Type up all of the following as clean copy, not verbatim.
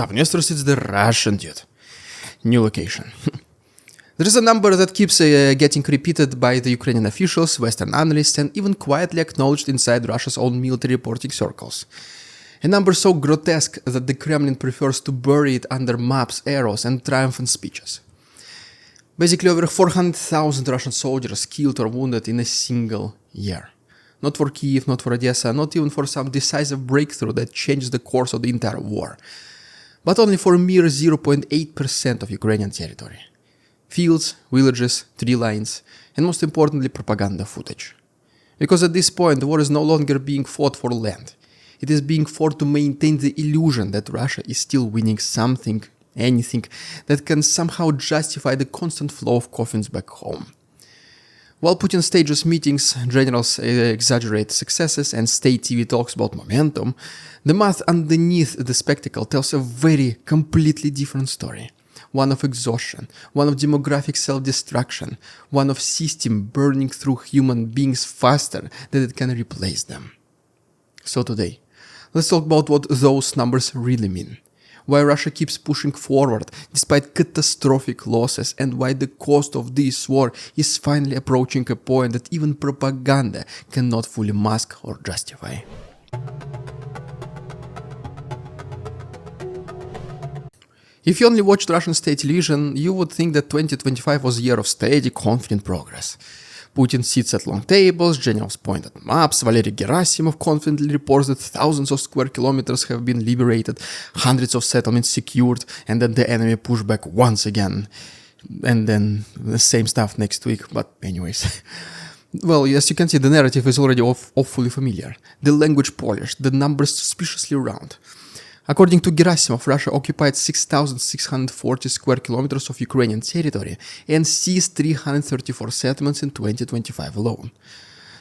up, investors? It's the Russian dude. New location. There is a number that keeps getting repeated by the Ukrainian officials, Western analysts, and even quietly acknowledged inside Russia's own military reporting circles. A number so grotesque that the Kremlin prefers to bury it under maps, arrows, and triumphant speeches. Basically, over 400,000 Russian soldiers killed or wounded in a single year. Not for Kiev, not for Odessa, not even for some decisive breakthrough that changed the course of the entire war. But only for a mere 0.8% of Ukrainian territory. Fields, villages, tree lines, and most importantly, propaganda footage. Because at this point, the war is no longer being fought for land. It is being fought to maintain the illusion that Russia is still winning something, anything, that can somehow justify the constant flow of coffins back home. While Putin stages meetings, generals exaggerate successes, and state TV talks about momentum, the math underneath the spectacle tells a very completely different story. One of exhaustion, one of demographic self-destruction, one of system burning through human beings faster than it can replace them. So today, let's talk about what those numbers really mean. Why Russia keeps pushing forward despite catastrophic losses, and why the cost of this war is finally approaching a point that even propaganda cannot fully mask or justify. If you only watched Russian state television, you would think that 2025 was a year of steady, confident progress. Putin sits at long tables, generals point at maps, Valery Gerasimov confidently reports that thousands of square kilometers have been liberated, hundreds of settlements secured, and that the enemy pushed back once again. And then the same stuff next week, but anyways. Well, as you can see, the narrative is already awfully familiar. The language polished, the numbers suspiciously round. According to Gerasimov, Russia occupied 6,640 square kilometers of Ukrainian territory and seized 334 settlements in 2025 alone.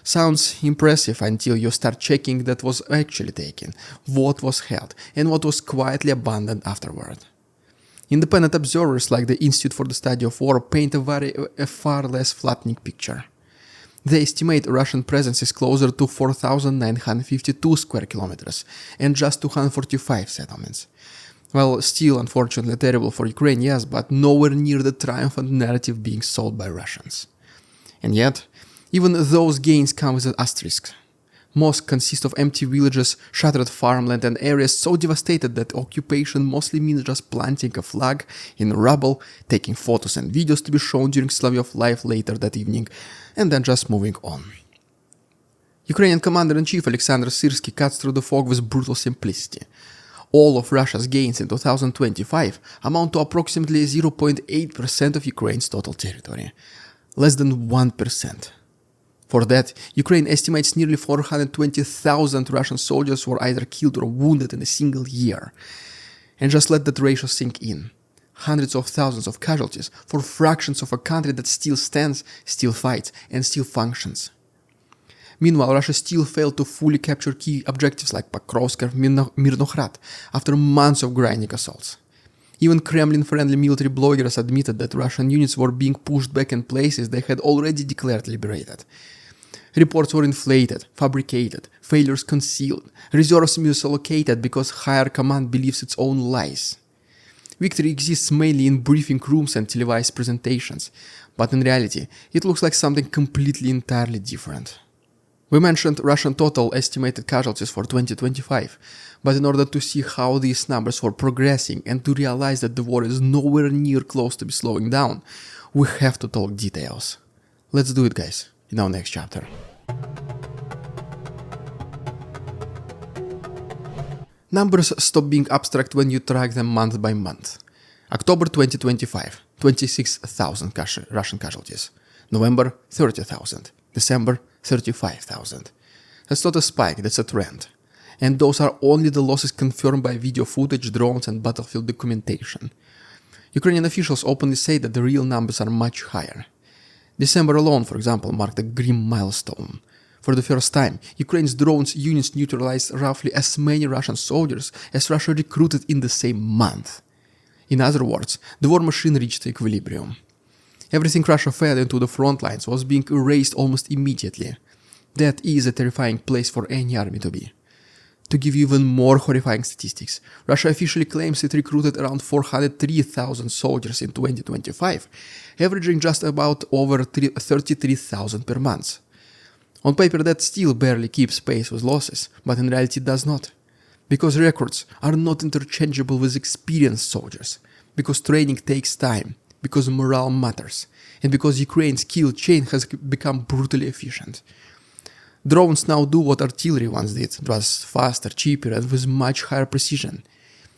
Sounds impressive until you start checking that was actually taken, what was held, and what was quietly abandoned afterward. Independent observers like the Institute for the Study of War paint a far less flattening picture. They estimate Russian presence is closer to 4,952 square kilometers and just 245 settlements. Well, still unfortunately terrible for Ukraine, yes, but nowhere near the triumphant narrative being sold by Russians. And yet, even those gains come with an asterisk. Most consist of empty villages, shattered farmland, and areas so devastated that occupation mostly means just planting a flag in rubble, taking photos and videos to be shown during Slavyov Live later that evening, and then just moving on. Ukrainian Commander-in-Chief Alexander Syrsky cuts through the fog with brutal simplicity. All of Russia's gains in 2025 amount to approximately 0.8% of Ukraine's total territory. Less than 1%. For that, Ukraine estimates nearly 420,000 Russian soldiers were either killed or wounded in a single year. And just let that ratio sink in. Hundreds of thousands of casualties for fractions of a country that still stands, still fights, and still functions. Meanwhile, Russia still failed to fully capture key objectives like Pokrovsk or Mirnograd after months of grinding assaults. Even Kremlin-friendly military bloggers admitted that Russian units were being pushed back in places they had already declared liberated. Reports were inflated, fabricated, failures concealed, reserves misallocated because higher command believes its own lies. Victory exists mainly in briefing rooms and televised presentations, but in reality, it looks like something completely entirely different. We mentioned Russian total estimated casualties for 2025, but in order to see how these numbers were progressing and to realize that the war is nowhere near close to be slowing down, we have to talk details. Let's do it, guys, in our next chapter. Numbers stop being abstract when you track them month by month. October 2025, 26,000 Russian casualties. November, 30,000. December, 35,000. That's not a spike, that's a trend. And those are only the losses confirmed by video footage, drones, and battlefield documentation. Ukrainian officials openly say that the real numbers are much higher. December alone, for example, marked a grim milestone. For the first time, Ukraine's drones units neutralized roughly as many Russian soldiers as Russia recruited in the same month. In other words, the war machine reached equilibrium. Everything Russia fed into the front lines was being erased almost immediately. That is a terrifying place for any army to be. To give you even more horrifying statistics, Russia officially claims it recruited around 403,000 soldiers in 2025, averaging just about over 33,000 per month. On paper that still barely keeps pace with losses, but in reality it does not. Because records are not interchangeable with experienced soldiers, because training takes time, because morale matters, and because Ukraine's kill chain has become brutally efficient. Drones now do what artillery once did, just faster, cheaper, and with much higher precision.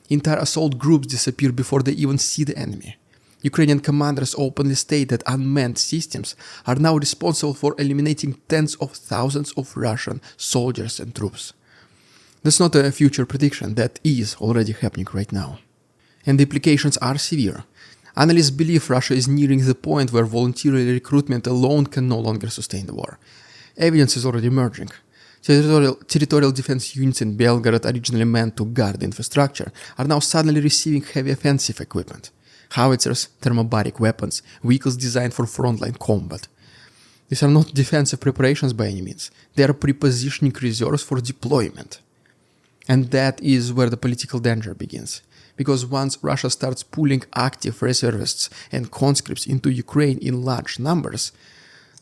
Entire assault groups disappear before they even see the enemy. Ukrainian commanders openly state that unmanned systems are now responsible for eliminating tens of thousands of Russian soldiers and troops. That's not a future prediction, that is already happening right now. And the implications are severe. Analysts believe Russia is nearing the point where voluntary recruitment alone can no longer sustain the war. Evidence is already emerging. Territorial defense units in Belgorod, originally meant to guard the infrastructure, are now suddenly receiving heavy offensive equipment. Howitzers, thermobaric weapons, vehicles designed for frontline combat. These are not defensive preparations by any means. They are prepositioning reserves for deployment. And that is where the political danger begins. Because once Russia starts pulling active reservists and conscripts into Ukraine in large numbers,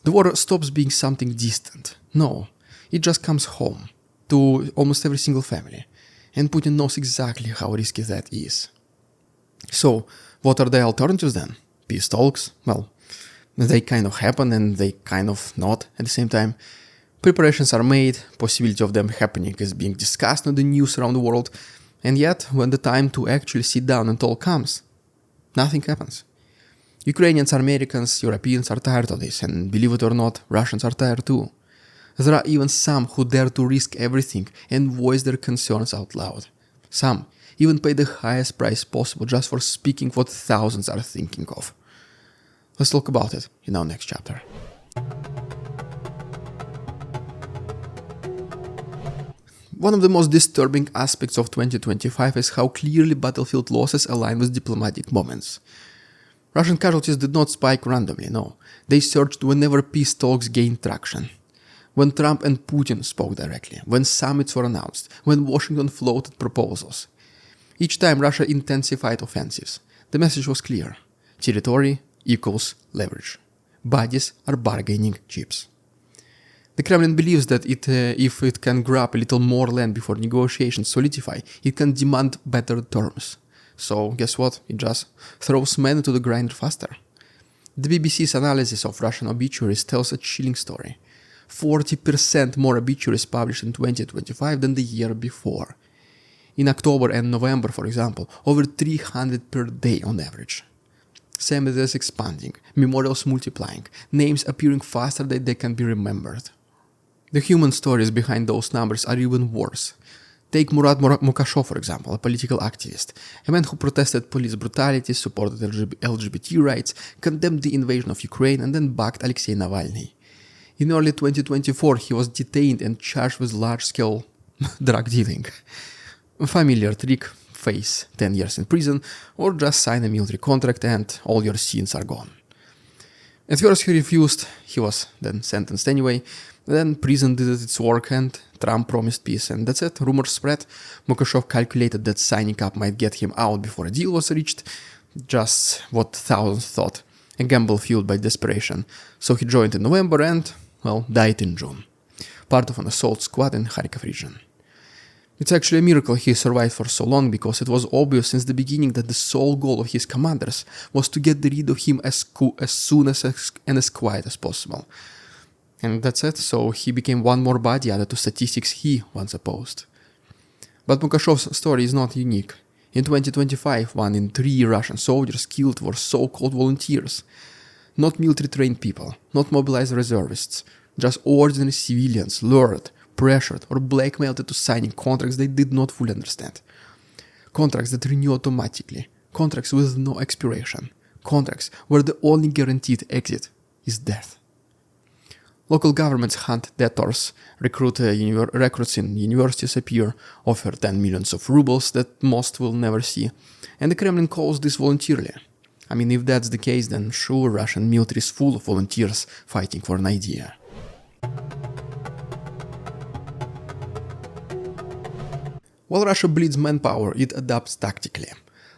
the war stops being something distant. No, it just comes home to almost every single family. And Putin knows exactly how risky that is. So, what are the alternatives then? Peace talks? Well, they kind of happen and they kind of not at the same time. Preparations are made, possibility of them happening is being discussed on the news around the world, and yet, when the time to actually sit down and talk comes, nothing happens. Ukrainians, Americans, Europeans are tired of this, and believe it or not, Russians are tired too. There are even some who dare to risk everything and voice their concerns out loud. Some even pay the highest price possible just for speaking what thousands are thinking of. Let's talk about it in our next chapter. One of the most disturbing aspects of 2025 is how clearly battlefield losses align with diplomatic moments. Russian casualties did not spike randomly, no. They surged whenever peace talks gained traction. When Trump and Putin spoke directly, when summits were announced, when Washington floated proposals. Each time Russia intensified offensives, the message was clear. Territory equals leverage. Bodies are bargaining chips. The Kremlin believes that if it can grab a little more land before negotiations solidify, it can demand better terms. So, guess what? It just throws men into the grinder faster. The BBC's analysis of Russian obituaries tells a chilling story. 40% more obituaries published in 2025 than the year before. In October and November, for example, over 300 per day on average. Cemeteries expanding, memorials multiplying, names appearing faster than they can be remembered. The human stories behind those numbers are even worse. Take Murat Mukashov, for example, a political activist, a man who protested police brutality, supported LGBT rights, condemned the invasion of Ukraine, and then backed Alexei Navalny. In early 2024, he was detained and charged with large-scale drug dealing. A familiar trick: face 10 years in prison, or just sign a military contract and all your sins are gone. At first he refused, he was then sentenced anyway, then prison did its work and Trump promised peace, and that's it, rumors spread. Mukashov calculated that signing up might get him out before a deal was reached, just what thousands thought, a gamble fueled by desperation. So he joined in November and, well, died in June, part of an assault squad in Kharkiv region. It's actually a miracle he survived for so long, because it was obvious since the beginning that the sole goal of his commanders was to get rid of him as soon and as quiet as possible. And that's it, so he became one more body added to statistics he once opposed. But Mukashov's story is not unique. In 2025, 1 in 3 Russian soldiers killed were so-called volunteers. Not military-trained people, not mobilized reservists, just ordinary civilians lured, pressured, or blackmailed into signing contracts they did not fully understand. Contracts that renew automatically, contracts with no expiration, contracts where the only guaranteed exit is death. Local governments hunt debtors, recruits in universities appear, offer 10 millions of rubles that most will never see, and the Kremlin calls this voluntarily. I mean, if that's the case, then sure, Russian military is full of volunteers fighting for an idea. While Russia bleeds manpower, it adapts tactically.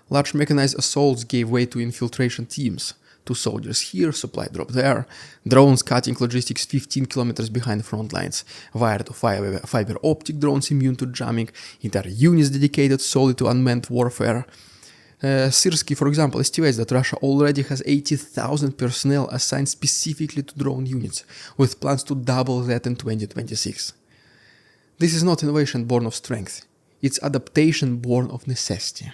Large mechanized assaults gave way to infiltration teams. 2 soldiers here, supply drop there, drones cutting logistics 15 kilometers behind front lines, wired to fiber optic drones immune to jamming, entire units dedicated solely to unmanned warfare. Syrskyi, for example, estimates that Russia already has 80,000 personnel assigned specifically to drone units, with plans to double that in 2026. This is not innovation born of strength, it's adaptation born of necessity.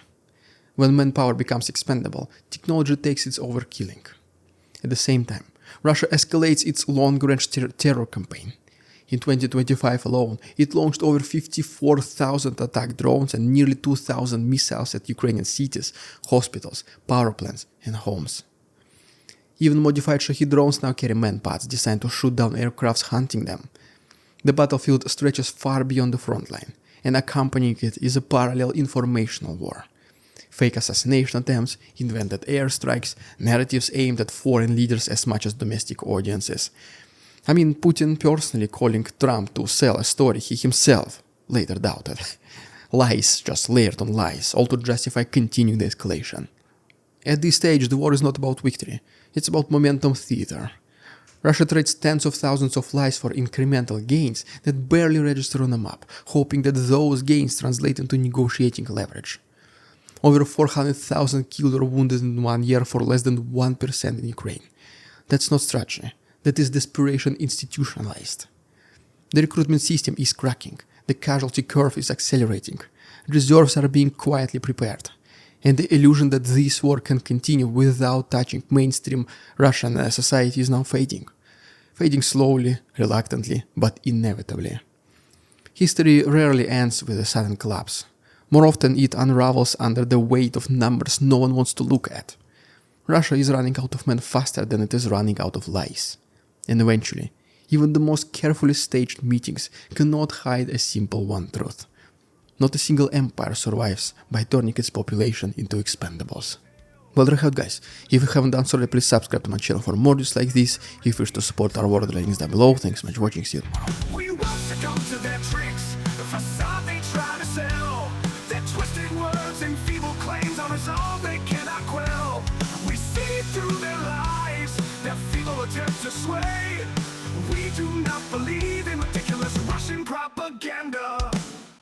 When manpower becomes expendable, technology takes its overkilling. At the same time, Russia escalates its long-range terror campaign. In 2025 alone, it launched over 54,000 attack drones and nearly 2,000 missiles at Ukrainian cities, hospitals, power plants, and homes. Even modified Shahed drones now carry manpads designed to shoot down aircrafts hunting them. The battlefield stretches far beyond the front line, and accompanying it is a parallel informational war. Fake assassination attempts, invented airstrikes, narratives aimed at foreign leaders as much as domestic audiences. I mean, Putin personally calling Trump to sell a story he himself later doubted. Lies just layered on lies, all to justify continuing the escalation. At this stage, the war is not about victory, it's about momentum theater. Russia trades tens of thousands of lies for incremental gains that barely register on a map, hoping that those gains translate into negotiating leverage. Over 400,000 killed or wounded in 1 year for less than 1% in Ukraine. That's not strategy. That is desperation institutionalized. The recruitment system is cracking. The casualty curve is accelerating. Reserves are being quietly prepared. And the illusion that this war can continue without touching mainstream Russian society is now fading. Fading slowly, reluctantly, but inevitably. History rarely ends with a sudden collapse. More often it unravels under the weight of numbers no one wants to look at. Russia is running out of men faster than it is running out of lies. And eventually, even the most carefully staged meetings cannot hide a simple one truth. Not a single empire survives by turning its population into expendables. Well, there you have it, guys. If you haven't done so already, please subscribe to my channel for more videos like this. If you wish to support our work, the links down below. Thanks so much for watching. See you tomorrow. We won't succumb to their tricks, the facade they try to sell. Their twisted words and feeble claims on us all they cannot quell. We see through their lies, their feeble attempts to sway. We do not believe in